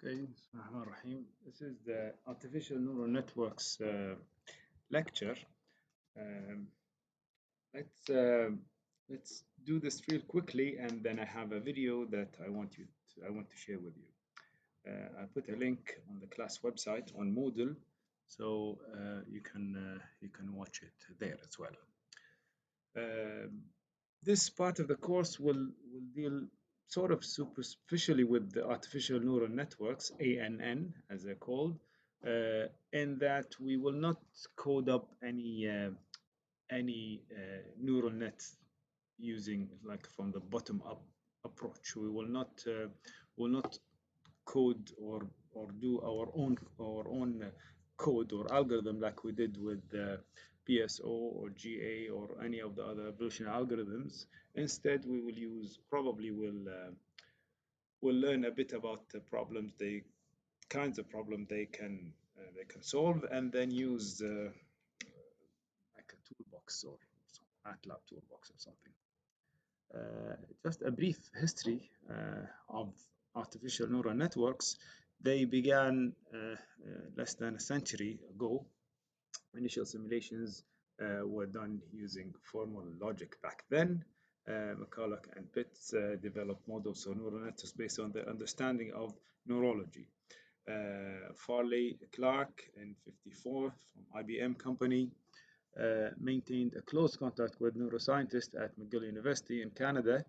Okay, Bismillahirrahmanirrahim. This is the artificial neural networks lecture. Um, let's uh, let's do this real quickly, and then I have a video that I want to share with you. I put a link on the class website on Moodle, so you can watch it there as well. Um, this part of the course will deal sort of superficially with the artificial neural networks, ANN as they're called, in that we will not code up any neural net using like from the bottom up approach. We will not code or do our own code or algorithm like we did with PSO or GA or any of the other evolutionary algorithms. Instead, we will use probably will learn a bit about the problems they kinds of problem they can solve, and then use like a toolbox or some MATLAB toolbox or something. Just a brief history of artificial neural networks. They began less than a century ago. Initial simulations were done using formal logic back then. McCulloch and Pitts developed models of neural networks based on their understanding of neurology. Farley Clark in '54 from IBM company maintained a close contact with neuroscientists at McGill University in Canada,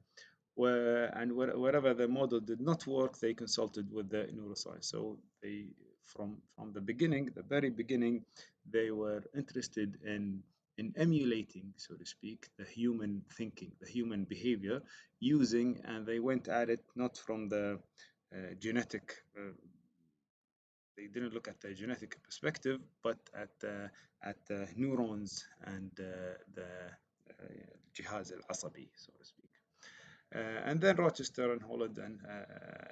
wherever the model did not work, they consulted with the neuroscience. So they, from the beginning, the very beginning, they were interested in emulating, so to speak, the human thinking, the human behavior, and they went at it not from the genetic they didn't look at the genetic perspective, but at the neurons and the jihaz al-asabi, so to speak. And then Rochester and Holland and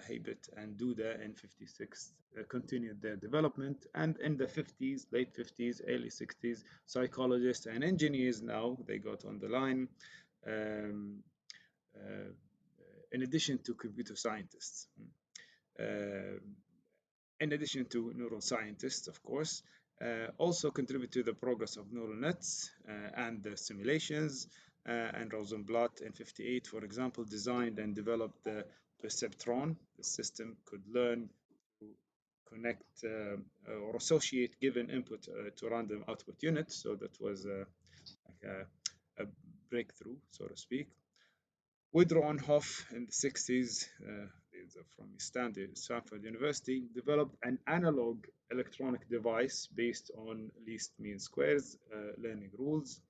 Habit and Duda in '56 continued their development. And in the '50s, late '50s, early '60s, psychologists and engineers now, they got on the line, um, uh, in addition to computer scientists. Uh, in addition to neuroscientists, of course, also contribute to the progress of neural nets and the simulations. And Rosenblatt in '58, for example, designed and developed the perceptron. The system could learn to connect or associate given input to random output units. So that was like a breakthrough, so to speak. Woodrow and Hoff in the '60s, from Stanford University, developed an analog electronic device based on least mean squares learning rules.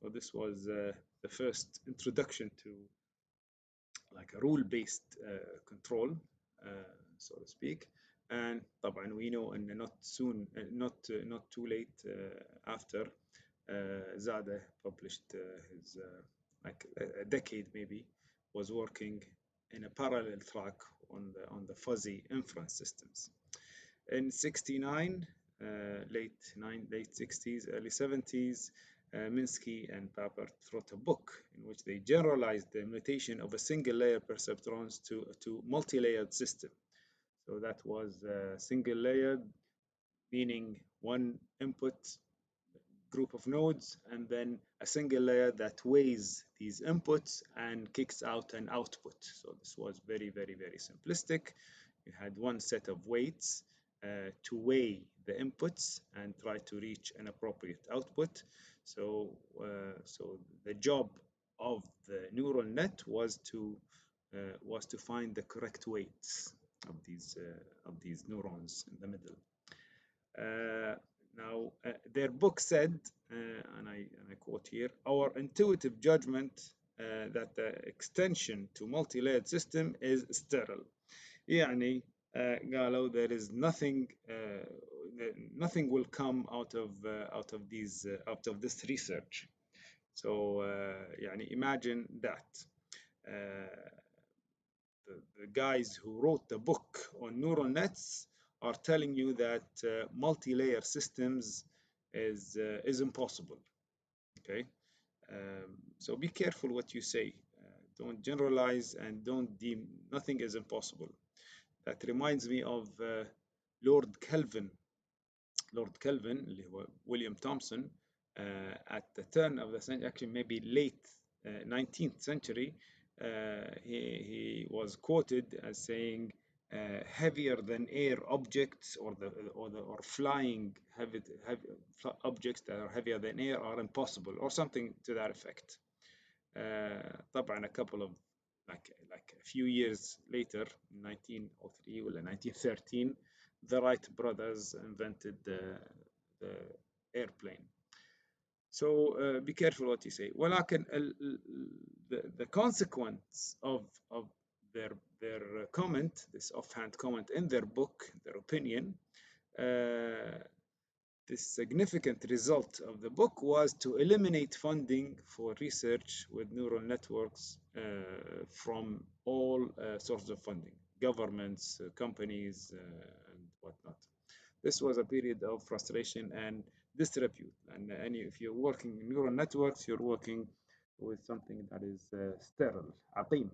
So this was the first introduction to like a rule-based control, so to speak. And طبعا we know and not soon, not too late after Zadeh published his like a decade maybe was working in a parallel track on the fuzzy inference systems. In '69, late '60s, early '70s, Minsky and Papert wrote a book in which they generalized the mutation of a single layer perceptrons to multi-layered system. So that was single layered, meaning one input group of nodes and then a single layer that weighs these inputs and kicks out an output. So this was very, very, very simplistic. You had one set of weights to weigh the inputs and try to reach an appropriate output. So, so the job of the neural net was to find the correct weights of these neurons in the middle. Now, their book said, and I quote here, our intuitive judgment that the extension to multi-layered system is sterile. يعني قالوا there is nothing nothing will come out of this research. So يعني imagine that the guys who wrote the book on neural nets are telling you that multi-layer systems is impossible. Okay, so be careful what you say. Don't generalize and don't deem nothing is impossible. that reminds me of Lord Kelvin. Lord Kelvin اللي هو William Thomson at the turn of the century, actually maybe late 19th century, he was quoted as saying heavier than air objects or flying heavy objects that are heavier than air are impossible or something to that effect. طبعا a couple of like a few years later, 1903 or 1913, the Wright brothers invented the airplane. So be careful what you say. ولكن the consequence of their comment, this offhand comment in their book, their opinion, the significant result of the book was to eliminate funding for research with neural networks from all sources of funding, governments, companies, and whatnot. This was a period of frustration and disrepute. And if you're working in neural networks, you're working with something that is sterile, عقيم.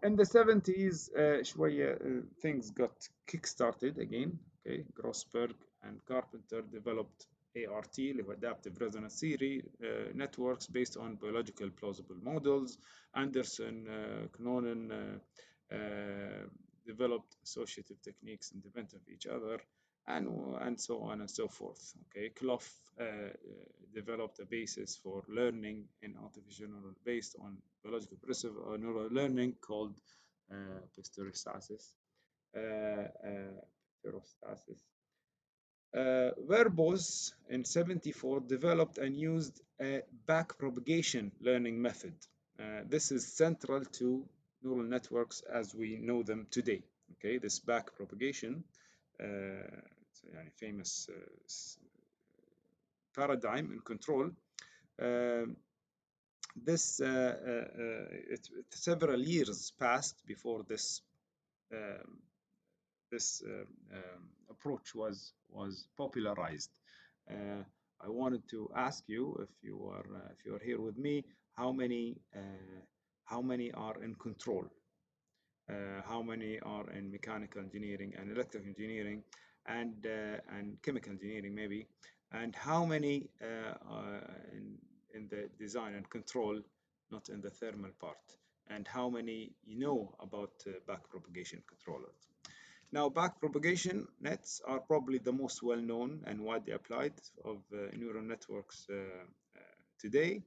In the 70s شوية things got kick-started again. Okay, Grossberg and Carpenter developed ART, اللي هو Adaptive Resonance Theory networks based on biological plausible models. Anderson, Knonen developed associative techniques independent of each other, and so on and so forth. Okay, Clough developed a basis for learning in artificial neural based on biological principle or neural learning called hysterostasis. Verbos in 74 developed and used a backpropagation learning method. This is central to neural networks as we know them today. Okay, this backpropagation, it's a famous paradigm in control. Several years passed before this approach was popularized. I wanted to ask you, if you are here with me, how many are in control? How many are in mechanical engineering and electrical engineering and chemical engineering maybe, and how many in the design and control, not in the thermal part, and how many you know about backpropagation controllers. Now, backpropagation nets are probably the most well-known and widely applied of neural networks today.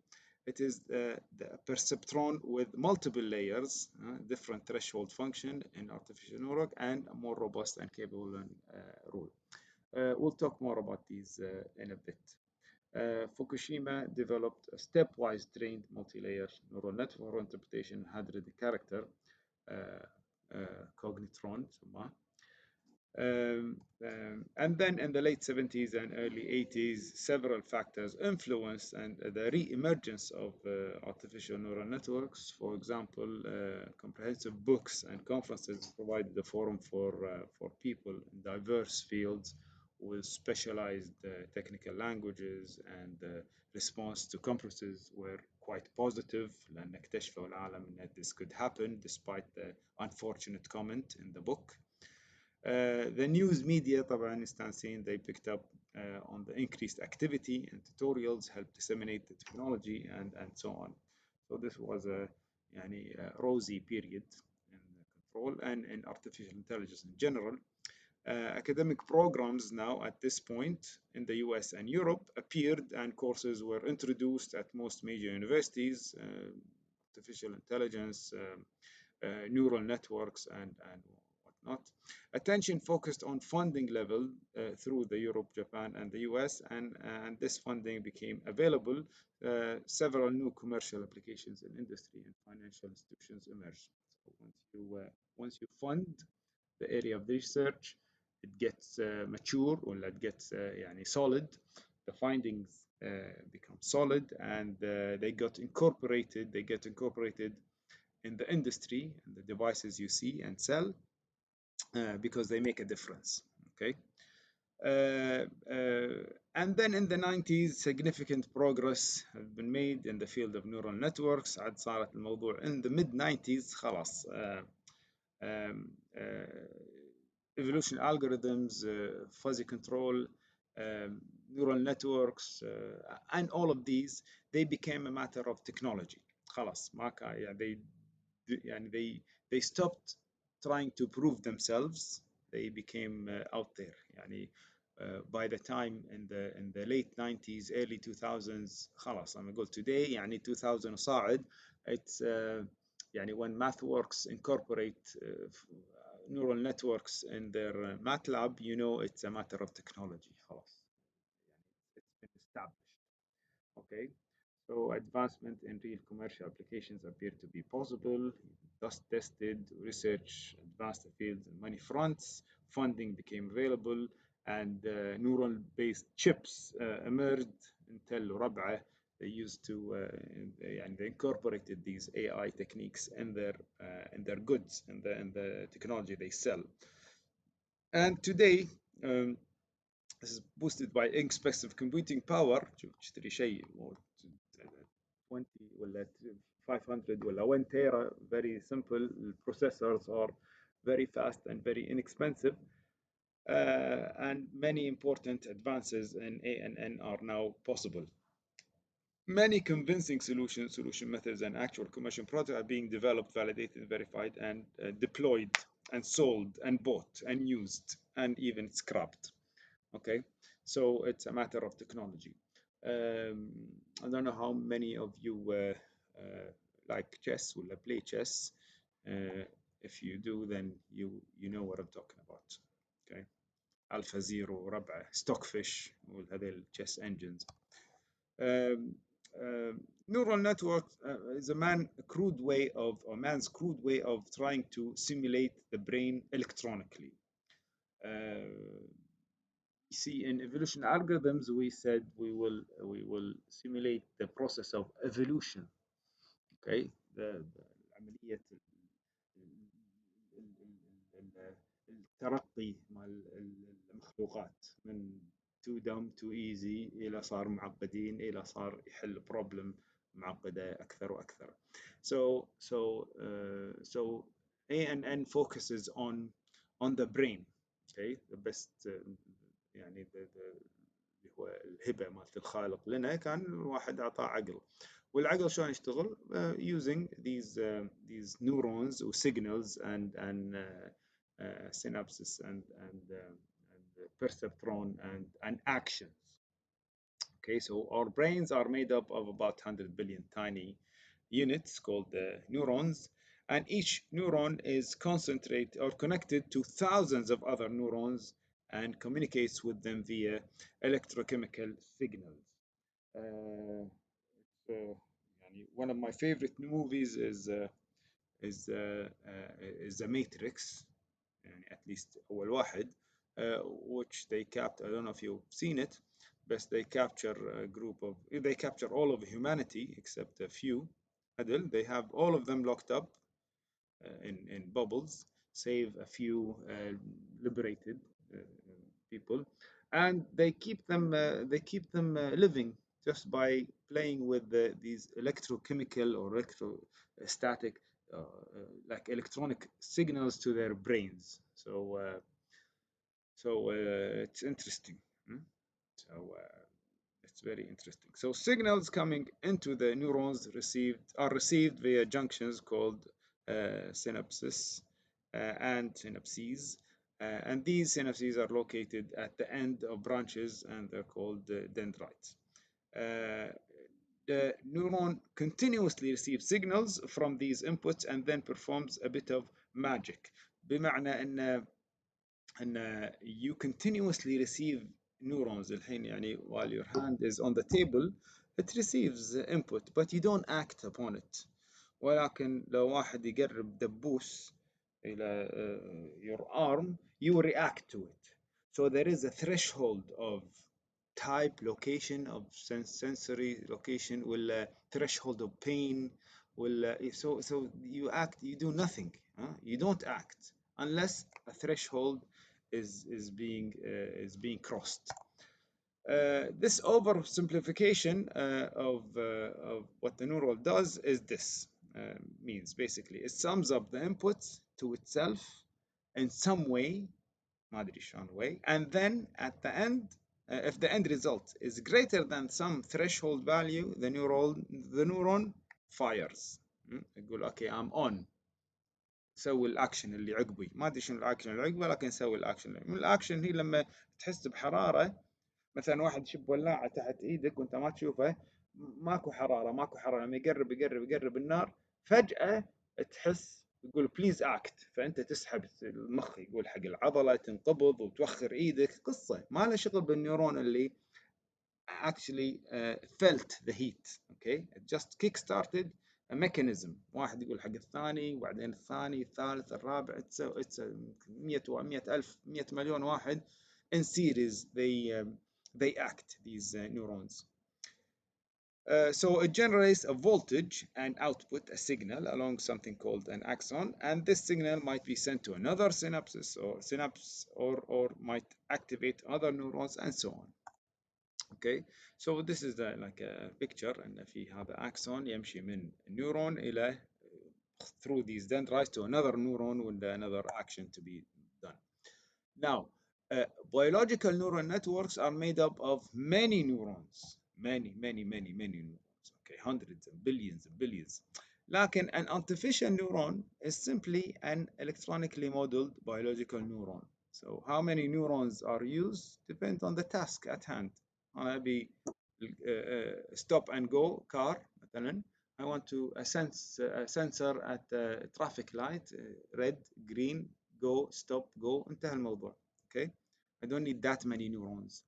It is the perceptron with multiple layers, different threshold function in artificial neural, and a more robust and capable rule. We'll talk more about these in a bit. Fukushima developed a stepwise trained multi-layer neural network for interpretation had the character cognitron. And then in the late 70s and early 80s, several factors influenced and the re-emergence of artificial neural networks. For example, comprehensive books and conferences provided a forum for people in diverse fields with specialized technical languages, and response to conferences were quite positive. لأن اكتشفوا العالم that this could happen despite the unfortunate comment in the book. The news media طبعا مستانسين, they picked up on the increased activity, and tutorials helped disseminate the technology and so on. So this was a rosy period in control and in artificial intelligence in general. Academic programs now at this point in the US and Europe appeared, and courses were introduced at most major universities, artificial intelligence, neural networks, and whatnot. Attention focused on funding level through the Europe, Japan, and the US, and this funding became available. Several new commercial applications in industry and financial institutions emerged. So once you fund the area of the research, it gets mature, or it gets solid. The findings become solid, and they get incorporated in the industry and the devices you see and sell, because they make a difference. Okay. And then in the 90s, significant progress has been made in the field of neural networks. عاد صارت الموضوع in the mid 90s خلاص um, evolution algorithms, fuzzy control, neural networks, and all of these, they became a matter of technology. خلاص ما كان يعني يعني they stopped trying to prove themselves. They became out there. يعني by the time in the late 90s, early 2000s, خلاص I'm going today يعني 2000 صاعد, it's يعني when mathworks incorporate neural networks in their MATLAB, you know it's a matter of technology. خلاص يعني it's been established. Okay, so advancement in real commercial applications appear to be possible. Thus tested research advanced the field on many fronts. Funding became available, and neural-based chips emerged. Intel وربعه, they used to and they incorporated these AI techniques in their goods and the technology they sell. And today, this is boosted by expensive computing power. تشتري شيء 20 ولا 500 ولا 1 tera, very simple. Processors are very fast and very inexpensive. And many important advances in ANN are now possible. Many convincing solution methods, and actual commercial products are being developed, validated, verified, and deployed, and sold, and bought, and used, and even scrapped. Okay, so it's a matter of technology. I don't know how many of you like chess or play chess. If you do, then you know what I'm talking about. Okay, Alpha Zero, ربع, Stockfish, وهذيل chess engines. Neural network is a man's crude way of trying to simulate the brain electronically. You see, in evolution algorithms, we said we will simulate the process of evolution. Okay, the عملية الترقي مال المخلوقات من too dumb too easy إلى صار معقدين إلى صار يحل problem معقدة أكثر وأكثر. So ANN focuses on the brain. Okay, the best يعني اللي هو الهبة مالت الخالق لنا كان الواحد أعطاه عقل. والعقل شلون يشتغل using these neurons or signals and synapses and perceptron and actions. Okay, so our brains are made up of about 100 billion tiny units called neurons, and each neuron is concentrated or connected to thousands of other neurons and communicates with them via electrochemical signals. One of my favorite movies is The Matrix, at least أول واحد, which they capture. I don't know if you've seen it, but they capture they capture all of humanity except a few. They have all of them locked up in bubbles, save a few liberated people, and they keep them living just by playing with these electrochemical or electrostatic like electronic signals to their brains. So it's interesting. It's very interesting. So signals coming into the neurons are received via junctions called synapses and synapses. And these synapses are located at the end of branches, and they're called dendrites. The neuron continuously receives signals from these inputs and then performs a bit of magic. بمعنى أن you continuously receive neurons. الحين يعني while your hand is on the table, it receives input, but you don't act upon it. ولكن لو واحد يقرب دبوس إلى your arm, you react to it. So there is a threshold of type, location, of sensory location, ولا threshold of pain, ولا so you act, you do nothing. You don't act unless a threshold is being crossed. This oversimplification of what the neural does is this means basically it sums up the inputs, to itself in some way ما أدري شلون way, and then at the end if the end result is greater than some threshold value, the neuron fires. يقول okay I'm on. سوي الاكشن اللي عقبي، ما ادري شنو الاكشن اللي عقبه، لكن سوي الاكشن. من الاكشن هي لما تحس بحراره، مثلا واحد يشب ولاعه تحت ايدك وانت ما تشوفه، ماكو حراره ماكو حراره، لما يقرب يقرب يقرب النار فجاه تحس، يقول بليز اكت، فانت تسحب المخ يقول حق العضله تنقبض وتوخر ايدك، قصه ما لها شغل بالنيورون اللي actually felt the heat. Okay, it just kick started a mechanism. واحد يقول حق الثاني وبعدين الثاني الثالث الرابع. it's 100 مليون واحد in series. They act, these neurons. So it generates a voltage and output a signal along something called an axon, and this signal might be sent to another synapse or might activate other neurons and so on. Okay, so this is like a picture ان في هذا axon يمشي من neuron الى through these dendrites to another neuron with another action to be done. Now, biological neural networks are made up of many neurons, many neurons. Okay, hundreds and billions. لكن an artificial neuron is simply an electronically modeled biological neuron. So how many neurons are used depends on the task at hand. أنا أبي stop and go car مثلا. I want to sense a sensor at a traffic light, red, green, go, stop, go, انتهى الموضوع. Okay, I don't need that many neurons.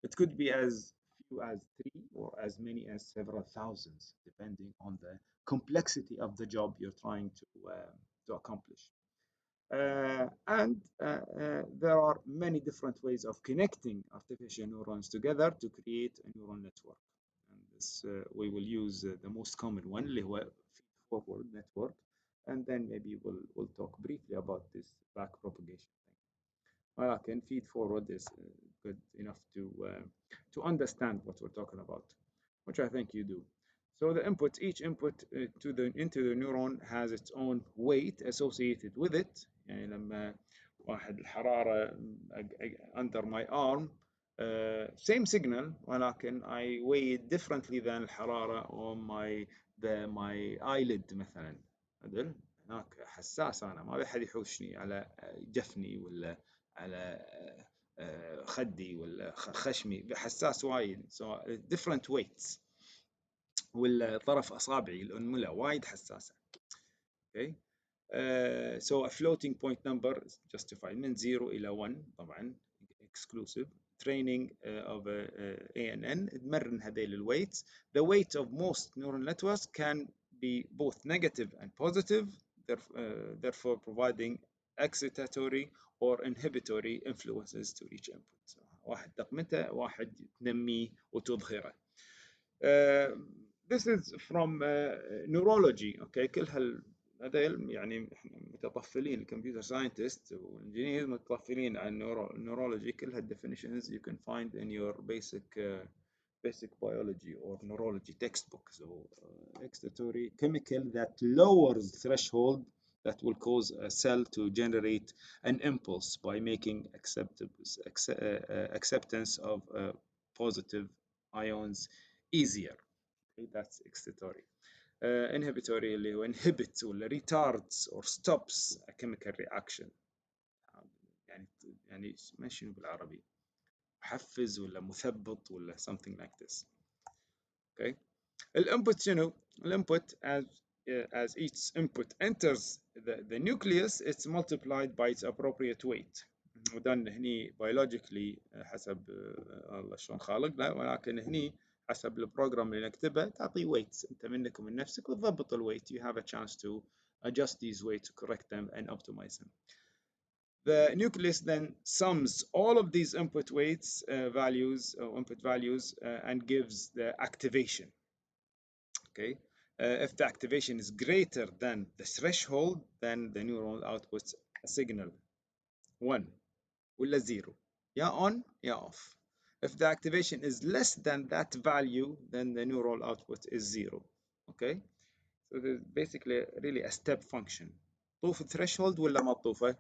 It could be as few as 3 or as many as several thousands, depending on the complexity of the job you're trying to accomplish. And there are many different ways of connecting artificial neurons together to create a neural network. And this we will use the most common one, اللي هو feed-forward network, and then maybe we'll talk briefly about this back propagation thing. ولكن feed-forward is good enough to understand what we're talking about, which I think you do. So the input, each input into the neuron has its own weight associated with it. يعني لما واحد الحرارة under my arm, same signal, ولكن I weigh it differently than الحرارة on my eyelid مثلا. هناك حساس، أنا ما بحد يحوشني على جفني ولا على خدي ولا خشمي، حساس وايد. So different weights. والطرف أصابعي الأنملة وايد حساسة. Okay. So a floating point number is justified من 0 إلى 1 طبعا exclusive. Training of ANN تمرن هذيل الويتس. The weight of most neural networks can be both negative and positive, therefore providing excitatory or inhibitory influences to each input. So واحد تقمته واحد تنميه وتظهره. This is from neurology. Okay, كل هذيل يعني احنا متطفلين، الكمبيوتر ساينتست والانجينيرز متطفلين عن neurology. كل هالدefinitions you can find in your basic biology or neurology textbook. So excitatory, chemical that lowers threshold that will cause a cell to generate an impulse by making acceptance of positive ions easier. Okay, that's excitatory. Inhibitory اللي هو inhibits ولا retards or stops a chemical reaction. يعني ما شنو بالعربي، محفز ولا مثبط ولا something like this. Okay. الانبوت شنو؟ الانبوت as each input enters the nucleus, it's multiplied by its appropriate weight. ودان هني biologically حسب الله شلون خالقنا، ولكن هني حسب البروجرام اللي نكتبه تعطي weights انت منك ومن نفسك وتضبط الويت. You have a chance to adjust these weights, correct them and optimize them. The nucleus then sums all of these input weights input values and gives the activation. Okay, if the activation is greater than the threshold, then the neuron outputs a signal 1 ولا 0, يا on يا off. If the activation is less than that value, then the neural output is 0. Okay, so there's basically really a step function. طوف threshold ولا ما تطوفه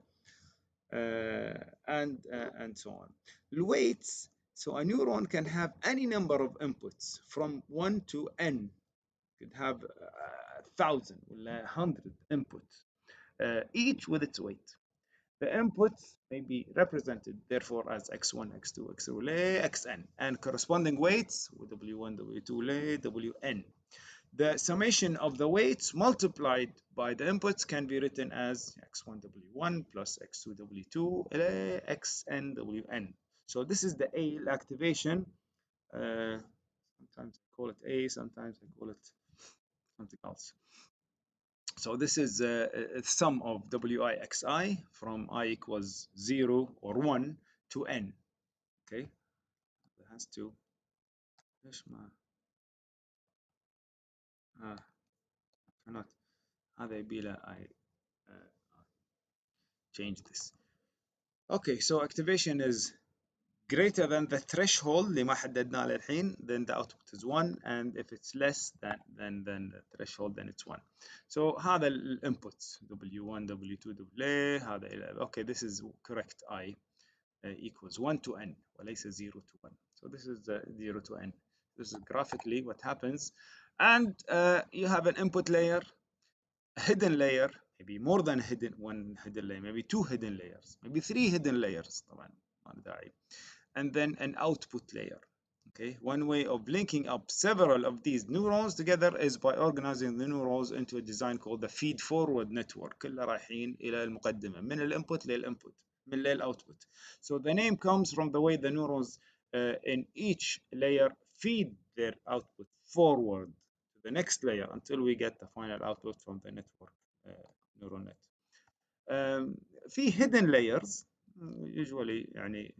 and so on. Weights, so a neuron can have any number of inputs from 1 to n. Could have 1,000 or 100 inputs, each with its weight. The inputs may be represented therefore as x1, x2, x3, xn, and corresponding weights w1, w2, wn. The summation of the weights multiplied by the inputs can be written as x1w1 plus x2w2 xnwn. So this is the A activation. Sometimes I call it A, sometimes I call it something else. So this is a sum of wixi from I equals 0 or 1 to n. Okay, it has to cannot هذا يبي له I change this. Okay, so activation is greater than the threshold اللي ما حددناه للحين, then the output is 1, and if it's less than the threshold, then it's 1. So هذا الانبوتس w1, w2, w هذا. Okay, this is correct. I equals 1 to n وليس 0 to 1. So this is 0 to n. This is graphically what happens. And you have an input layer, a hidden layer, maybe more than one hidden layer, maybe 2 hidden layers, maybe 3 hidden layers طبعا ما داعي. And then an output layer. Okay, one way of linking up several of these neurons together is by organizing the neurons into a design called the feed forward network. كلها رايحين إلى المقدمة من الانبوت للانبوت من للoutput. So the name comes from the way the neurons in each layer feed their output forward to the next layer until we get the final output from the network neural net. في hidden layers usually يعني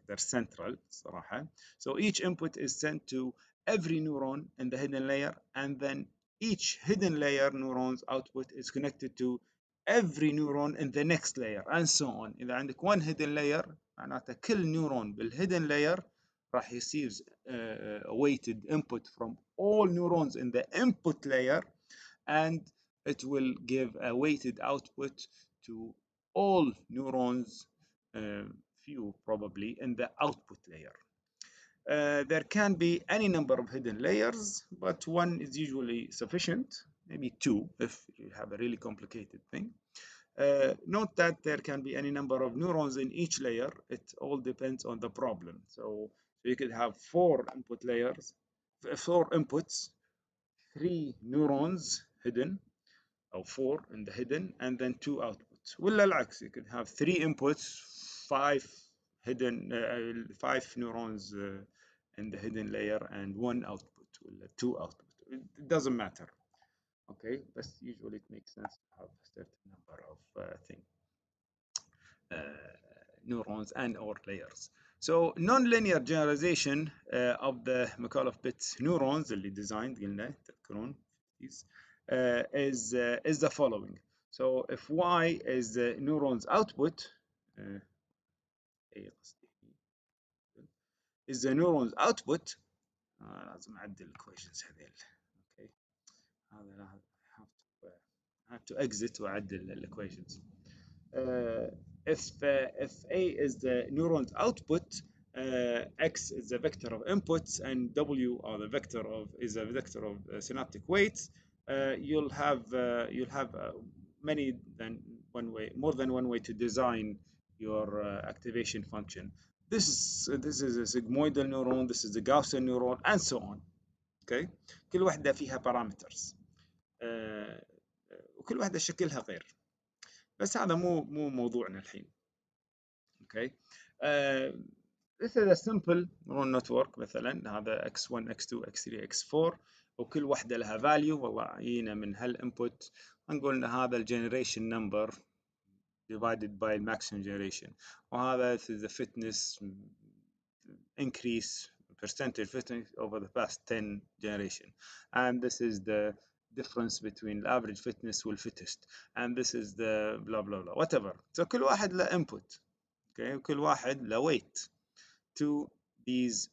they're central صراحة. So each input is sent to every neuron in the hidden layer, and then each hidden layer neuron's output is connected to every neuron in the next layer, and so on. إذا عندك one hidden layer معناته كل نيورون بالhidden layer راح receives a weighted input from all neurons in the input layer, and it will give a weighted output to all neurons, few probably, in the output layer. There can be any number of hidden layers, but one is usually sufficient, maybe 2 if you have a really complicated thing. Note that there can be any number of neurons in each layer. It all depends on the problem. So you could have 4 input layers, 4 inputs, 3 neurons hidden, or 4 in the hidden, and then 2 outputs. ولا العكس, you could have 3 inputs, 5 hidden, 5 neurons in the hidden layer, and 1 output, ولا 2 output. It doesn't matter. Okay, but usually it makes sense to have a certain number of neurons and or layers. So non-linear generalization of the McAuliffe-Pitts neurons اللي designed قلنا تذكرون is the following. So if y is the neuron's output, is the neuron's output, لازم أعدل equations هذيل. Okay, هذا I have to exit وأعدل equations. If A is the neuron's output, X is the vector of inputs, and W are the vector of synaptic weights, you'll have more than one way to design your activation function. This is a sigmoidal neuron, this is a Gaussian neuron, and so on. Okay, كل واحدة فيها parameters وكل واحدة شكلها غير. بس هذا مو موضوعنا الحين. Okay. This is a simple neural network. مثلا هذا x1 x2 x3 x4 وكل واحدة لها value. والله عينا من هالinput نقول إن هذا generation number divided by maximum generation, وهذا is the fitness increase percentage fitness over the past 10 generation, and this is the difference between the average fitness والfittest, and this is the blah blah blah whatever. So كل واحد له input, okay, وكل واحد له weight to these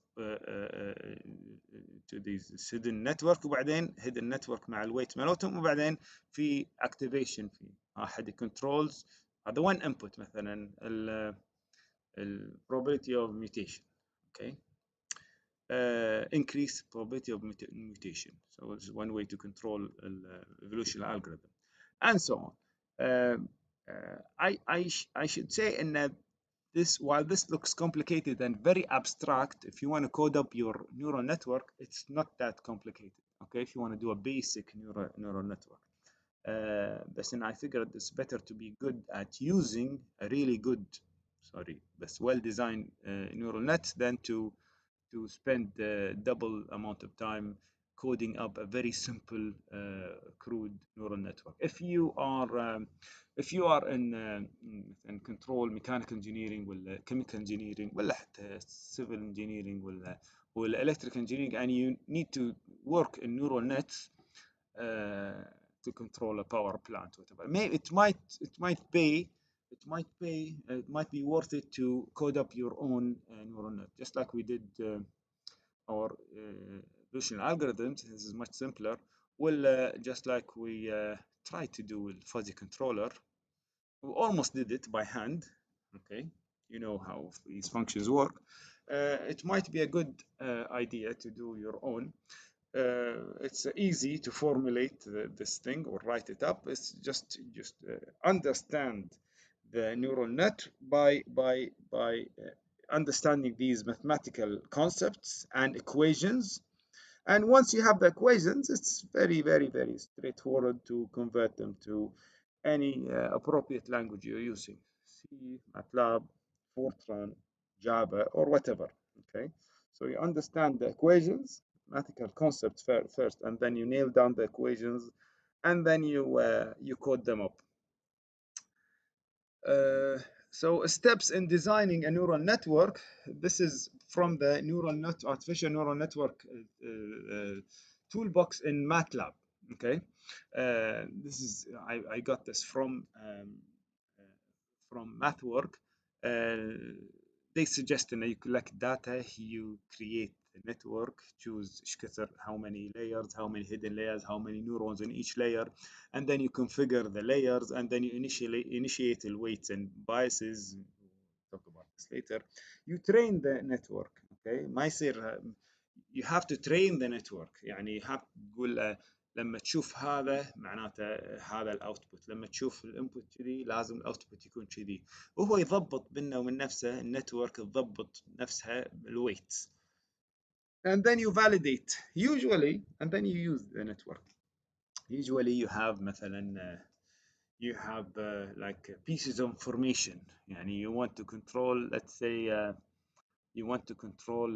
to these hidden network، وبعدين hidden network مع الويت مالتهم، وبعدين في activation في احد controls هذا one input مثلا ال probability of mutation. Okay. Increase probability of mutation. So it's one way to control evolution algorithm, and so on. I should say in this, while this looks complicated and very abstract, if you want to code up your neural network, it's not that complicated. Okay, if you want to do a basic neural network. But then I figured it's better to be good at using a really good, but well-designed neural net than to spend double amount of time coding up a very simple crude neural network. If you are in control mechanical engineering ولا chemical engineering ولا حتى civil engineering ولا electrical engineering, and you need to work in neural nets to control a power plant, whatever. It might be worth it to code up your own neural net, just like we did our evolution algorithms. This is much simpler. Well, just like we tried to do with fuzzy controller, we almost did it by hand. Okay, you know how these functions work. It might be a good idea to do your own. It's easy to formulate this thing or write it up. It's just understand the neural net by understanding these mathematical concepts and equations. And once you have the equations, it's very straightforward to convert them to any appropriate language you're using: C, MATLAB, Fortran, Java, or whatever. Okay, so you understand the equations, mathematical concepts first, and then you nail down the equations, and then you code them up. So steps in designing a neural network. This is from the artificial neural network toolbox in MATLAB. Okay, this is I got this from mathworks. They suggest that you collect data, you create a network, choose how many layers, how many hidden layers, how many neurons in each layer, and then you configure the layers, and then you initiate the weights and biases. We'll talk about this later. You train the network. Okay, ما يصير you have to train the network. يعني you have تقول لما تشوف هذا معناته هذا الاوتبوت، لما تشوف الانبوت كذي لازم الاوتبوت يكون كذي، وهو يضبط منه ومن نفسه النتورك تضبط نفسها الويتس. And then you validate usually, and then you use the network. Usually you have مثلا you have like pieces of information. يعني you want to control, let's say you want to control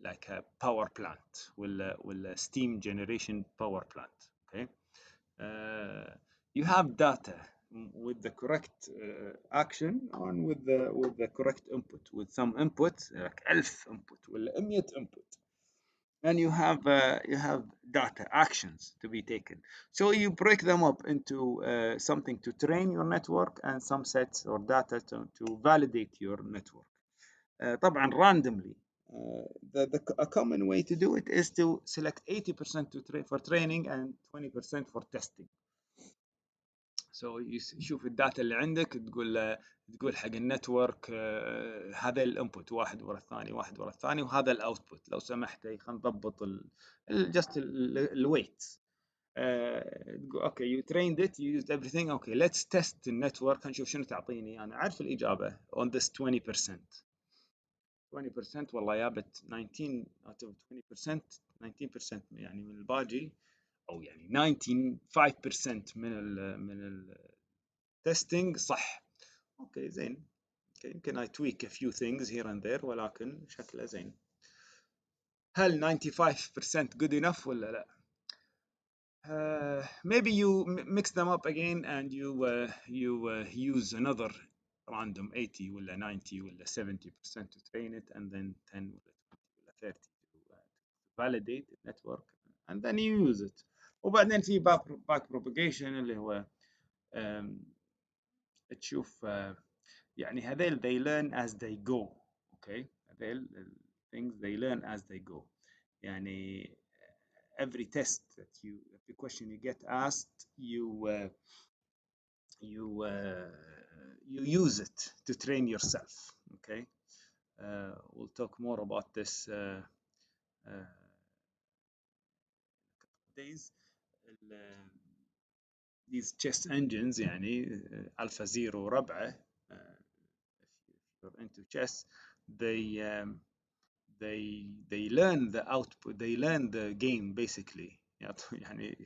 like a power plant will a steam generation power plant. Okay, you have data with the correct action on with the correct input, with some input like 1000 input ولا 100 input, and you have data actions to be taken. So you break them up into something to train your network and some sets or data to validate your network. طبعا randomly. A common way to do it is to select 80% for training and 20% for testing. So يشوف الداتا اللي عندك، تقول حق النتورك هذا الانبوت واحد ورا الثاني واحد ورا الثاني، وهذا الاوتبوت لو سمحت خلينا نضبط just الويت. Okay, you trained it, you used everything. Okay, let's test the network نشوف شنو تعطيني. انا عارف الاجابه on this 20%. 20% والله جابت 19 out of 20%، 19% يعني من الباقي، او يعني 95% من التستنج صح. اوكي زين. okay, يمكن I tweak a few things here and there ولكن شكله زين. هل 95% good enough ولا لا؟ maybe you mix them up again and you use another random 80 ولا 90 ولا 70% to train it, and then 10 ولا 20 ولا 30 to validate the network, and then you use it. وبعدين في back propagation اللي هو تشوف يعني هذيل they learn as they go. Okay, things they learn as they go. يعني every test that you every question you get asked you you use it to train yourself. Okay, we'll talk more about this uh, days. These chess engines يعني alpha zero وربعه if you're into chess they learn the output, they learn the game basically. يعني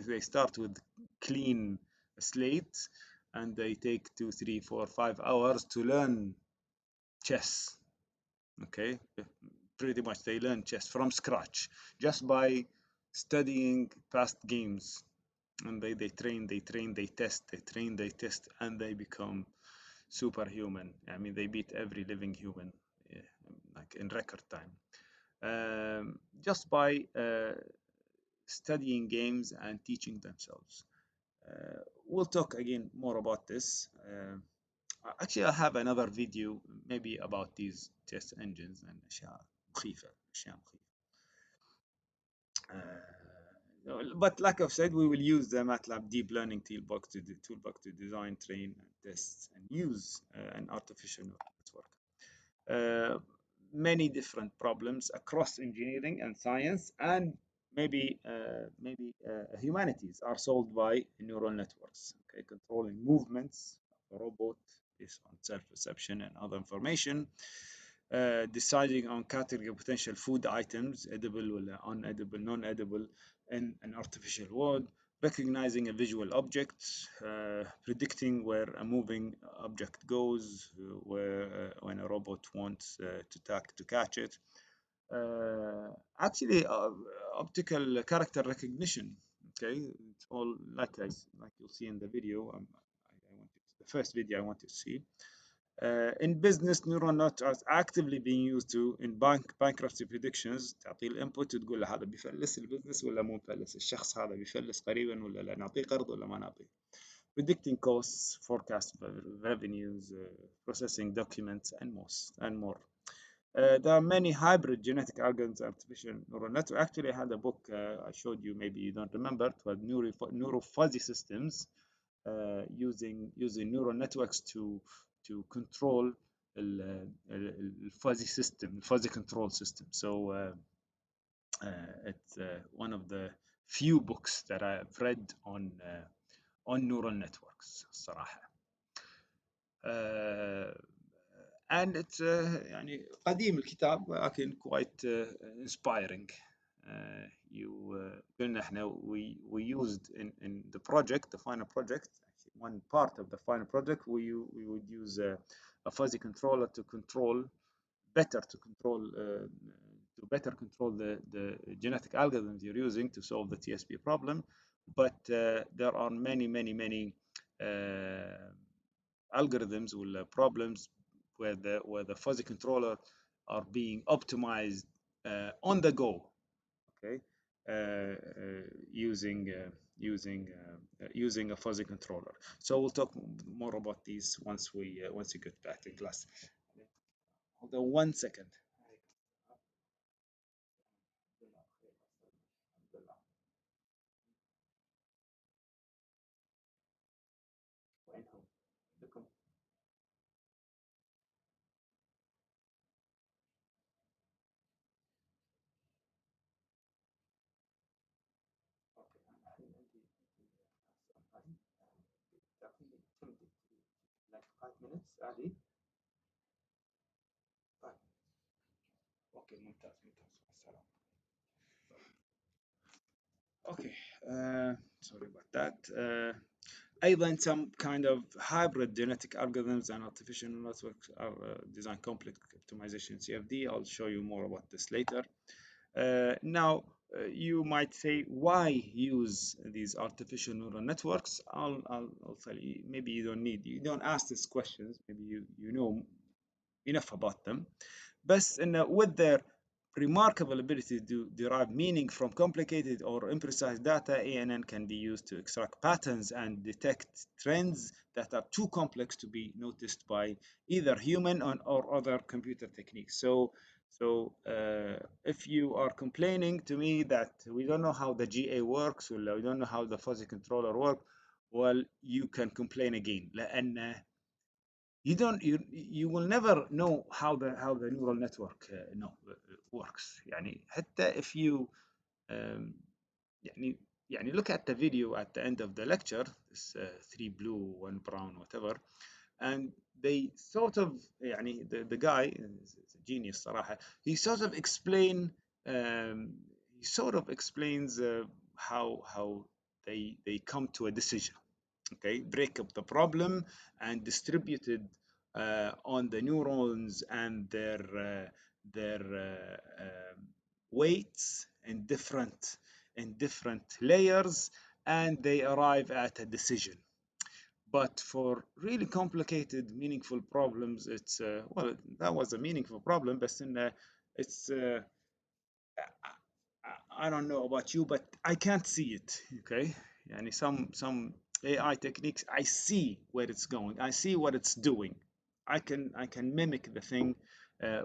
they start with clean slate and they take 2 3 4 5 hours to learn chess. Okay, pretty much they learn chess from scratch just by studying past games, and they train, they test, they train, they test, and they become superhuman. I mean, they beat every living human, like in record time, just by studying games and teaching themselves. We'll talk again more about this. Actually, I have another video maybe about these test engines and أشياء مخيفة. But like I've said, we will use the MATLAB deep learning toolbox to design, train, and test, and use an artificial neural network. Many different problems across engineering and science, and maybe humanities are solved by neural networks. Okay, controlling movements of a robot based on self-perception and other information, deciding on category of potential food items, edible or unedible, non-edible, in an artificial world, recognizing a visual object, predicting where a moving object goes, when a robot wants to catch it. Actually, optical character recognition. Okay, it's all like you'll see in the video. The first video I want to see. In business, neural net are actively being used to in bankruptcy predictions. تعطيه الانبوت وتقول له هذا بيفلس البزنس ولا مو مفلس، الشخص هذا بيفلس قريبا ولا لا، نعطيه قرض ولا ما نعطيه. Predicting costs, forecast revenues, processing documents, and more. There are many hybrid genetic algorithms and artificial neural network. Actually, I had a book I showed you, maybe you don't remember. It was neuro-fuzzy systems, using neural networks to control the fuzzy system, fuzzy control system. So it's one of the few books that I've read on neural networks الصراحة. And it's يعني قديم الكتاب ولكن quite inspiring. قلنا احنا we used in the project, the final project, one part of the final project, we would use a fuzzy controller to better control the genetic algorithms you're using to solve the TSP problem. But there are many algorithms or problems where the fuzzy controller are being optimized on the go. Okay, using a fuzzy controller. So we'll talk more about these once we get back in class. Hold on 1 second. Like 5 minutes عادي. طيب اوكي ممتاز السلام. Okay, sorry about that. أيضا some kind of hybrid genetic algorithms and artificial networks are design complex optimization CFD. I'll show you more about this later. Now, you might say, why use these artificial neural networks? I'll tell you, maybe you don't ask these questions, maybe you know enough about them. But with their remarkable ability to derive meaning from complicated or imprecise data, ANN can be used to extract patterns and detect trends that are too complex to be noticed by either human or other computer techniques. So if you are complaining to me that we don't know how the GA works, or we don't know how the fuzzy controller works, well, you can complain again. لأن you will never know how the neural network works. يعني حتى if you um, يعني look at the video at the end of the lecture, this 3 blue 1 brown whatever, and they sort of the guy is a genius صراحة, he sort of explains how they come to a decision. Okay, break up the problem and distribute it on the neurons and their weights in different layers, and they arrive at a decision. But for really complicated, meaningful problems, it's well, that was a meaningful problem, but it's I don't know about you, but I can't see it. Okay, and some AI techniques, I see where it's going, I see what it's doing, I can mimic the thing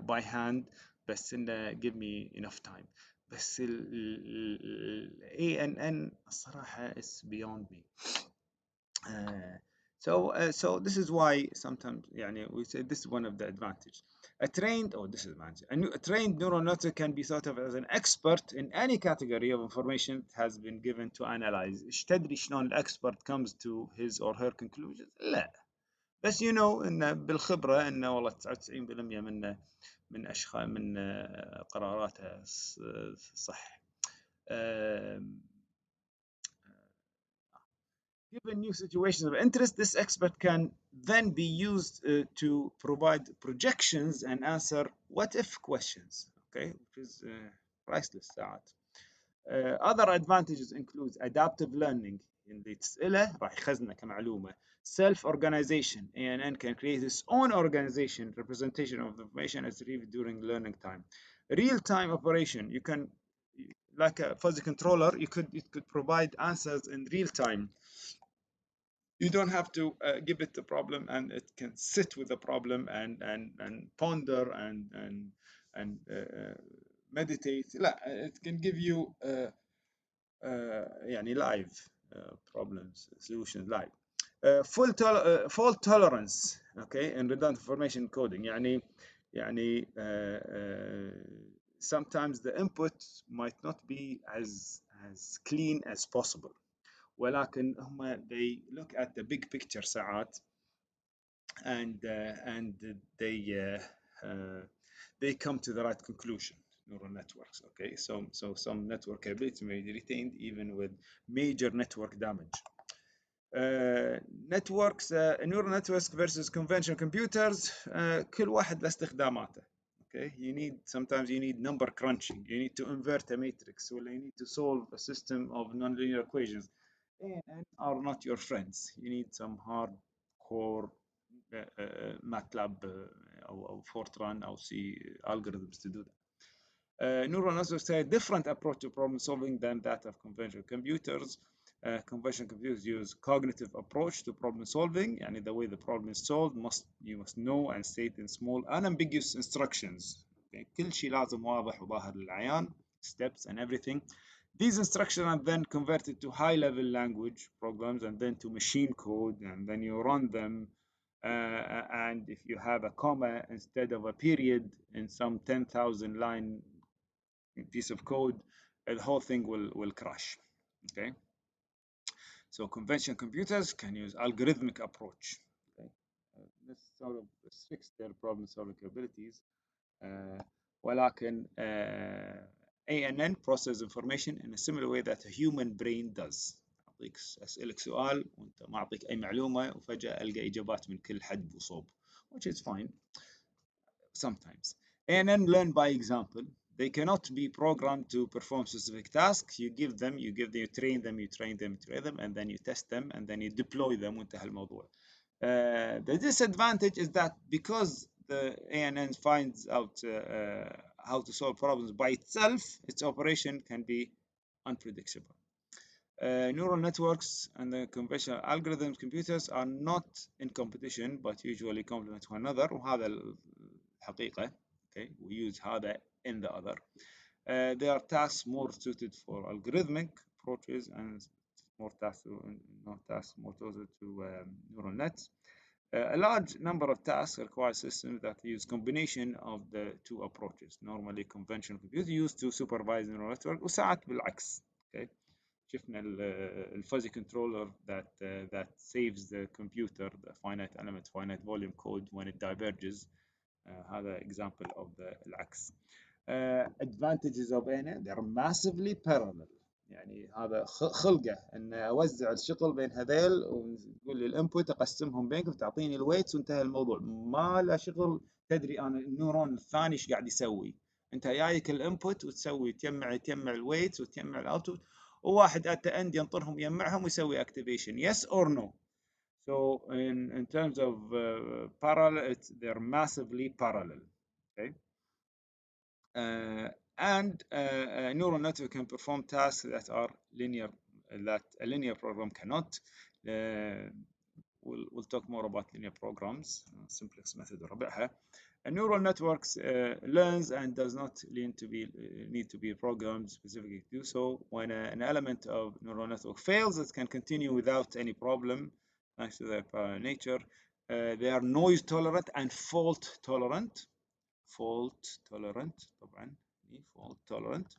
by hand, بس give me enough time. بس ANN الصراحة is beyond me. So this is why sometimes we say this is one of the advantage. A trained neural network can be thought of as an expert in any category of information that has been given to analyze. ايش تدري شلون الاكسبرت comes to his or her conclusions؟ لا، بس انه بالخبره انه والله 99% من قراراتها صح. Given new situations of interest, this expert can then be used to provide projections and answer what-if questions, okay, which is priceless. Other advantages include adaptive learning. اللي تسأله راح يخزنه كمعلومة. Self-organization. ANN can create its own organization, representation of the information as retrieved during learning time. Real-time operation. You can, like a fuzzy controller, it could provide answers in real time. You don't have to give it the problem, and it can sit with the problem and ponder and meditate. لا, it can give you live problems, solutions live. Fault tolerance, okay, and redundant information coding. Sometimes the input might not be as clean as possible. ولكن هم they look at the big picture ساعات and they come to the right conclusion. Neural networks, okay, so some network ability may be retained even with major network damage. Networks, neural networks versus conventional computers, كل واحد له استخداماته. Okay, sometimes you need number crunching, you need to invert a matrix, or you need to solve a system of nonlinear equations. And are not your friends. You need some hardcore MATLAB or Fortran or C algorithms to do that. Neural networks take a different approach to problem solving than that of conventional computers. Conventional computers use cognitive approach to problem solving, and the way the problem is solved you must know and state in small unambiguous instructions. Okay. كل شيء لازم واضح وظاهر للعيان, steps and everything. These instructions are then converted to high-level language programs and then to machine code, and then you run them. And if you have a comma instead of a period in some 10,000 line piece of code, the whole thing will crash. Okay. So conventional computers can use algorithmic approach. Okay. This sort of restricts their problem-solving capabilities. ولكن ANN processes information in a similar way that a human brain does. أسألك سؤال وأنت ما أعطيك أي معلومة وفجأة ألقى إجابات من كل حد وصوب, which is fine sometimes. ANN learn by example. They cannot be programmed to perform specific tasks. You train them, and then you test them, and then you deploy them وانتهى الموضوع. The disadvantage is that because the ANN finds out how to solve problems by itself, its operation can be unpredictable. Neural networks and the conventional algorithms computers are not in competition but usually complement one another, وهذا الحقيقة. Okay, we use هذا in the other. They are tasks more suited for algorithmic approaches and more tasks more suited to neural nets. A large number of tasks require systems that use combination of the two approaches. Normally conventional computers used to supervise neural network وساعات بالعكس. Okay. شفنا الفuzzy controller that saves the computer the finite element finite volume code when it diverges. هذا example of the العكس. Advantages of ANA they're massively parallel. يعني هذا خلقه ان اوزع الشغل بين هذيل وتقول لي الانبوت اقسمهم بينك وتعطيني الويتس وانتهى الموضوع. ما له شغل تدري انا النيورون الثاني ايش قاعد يسوي. انت جايك الانبوت وتسوي تجمع الويتس وتجمع الاوتبوت وواحد ات اند ينطرهم يجمعهم ويسوي activation yes or no. So in terms of parallel they're massively parallel. Okay. And a neural network can perform tasks that are linear, that a linear program cannot. We'll talk more about linear programs, simplex method وربعها. A neural network learns and does not need to be programmed specifically to do so. When an element of neural network fails, it can continue without any problem, thanks to their nature. They are noise tolerant and fault tolerant. طبعا fault tolerant.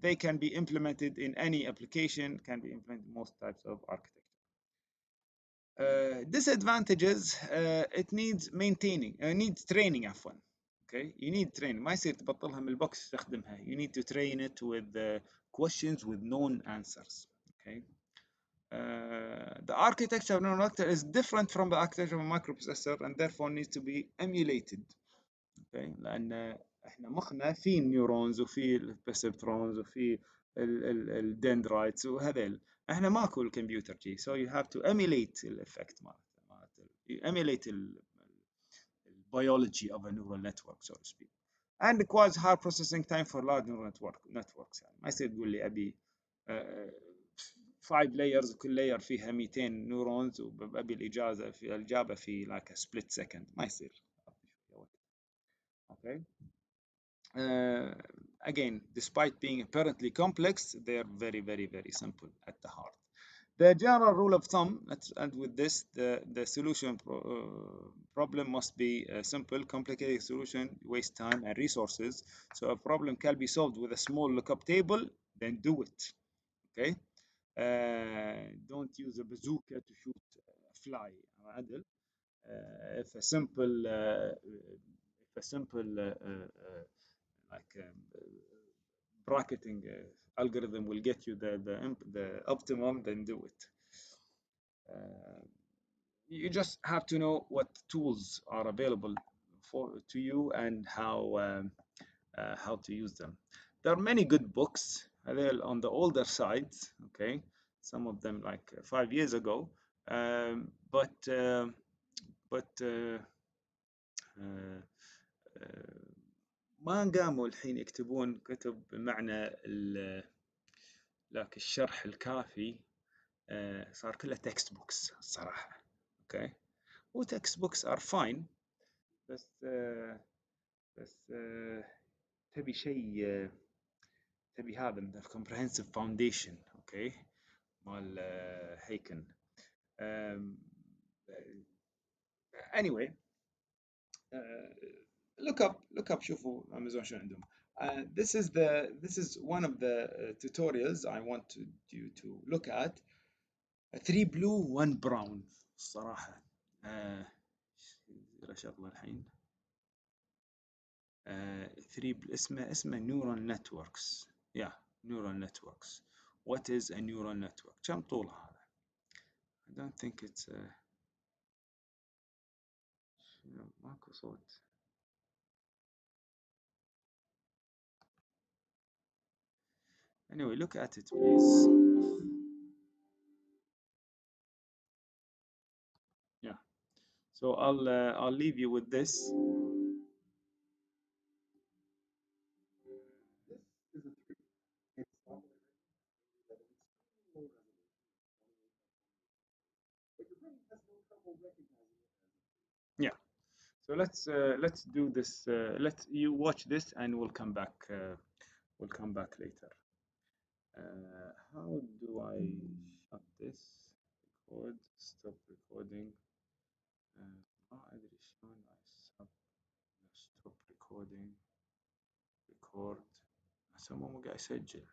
They can be implemented in any application, can be implemented in most types of architecture. Disadvantages, it needs maintaining, needs training عفوا. Okay, you need training. ما يصير تبطلها من البوكس تستخدمها. You need to train it with questions with known answers. Okay. The architecture of neural network is different from the architecture of a microprocessor and therefore needs to be emulated. Okay. لأن احنا مخنا فيه النيورونز وفيه البرسبترونز وفيه الدندرايتس وهذيل. احنا ماكو الكمبيوتر جي. So you have to emulate الافكت مالته. You emulate the biology of a neural network so to speak. And requires high processing time for large neural networks. يعني ما يصير تقول لي ابي 5 layers وكل layer فيها 200 نيورونز وابي الاجابه في like a split second. ما يصير. Okay. Again, despite being apparently complex, they are very, very, very simple at the heart. The general rule of thumb, let's end with this, the solution problem must be a simple. Complicated solution waste time and resources. So a problem can be solved with a small lookup table, then do it. Okay. Don't use a bazooka to shoot a fly. If a simple like bracketing algorithm will get you the optimum, then do it. You just have to know what tools are available to you and how to use them. There are many good books. They're on the older side, okay, some of them like 5 years ago, but ما قاموا الحين يكتبون كتب بمعنى لكن الشرح الكافي. صار كله text books الصراحة. okay. text books are fine بس تبي شيء تبي هذا من comprehensive foundation. okay. مال هيكن. anyway look up شوفوا Amazon شو عندهم. This is one of the tutorials I want you to look at. 3 blue 1 brown الصراحة. شغلة الحين 3 اسمه neural networks. yeah, neural networks. What is a neural network? كم طول هذا؟ I don't think it's ماكو صوت. Anyway, look at it please. yeah, so I'll leave you with this. So let's do this. Let you watch this, and we'll come back. We'll come back later. How do I shut this? Record. Stop recording. ما أدري شلون stop recording. Record. هسه مو قاعد يسجل.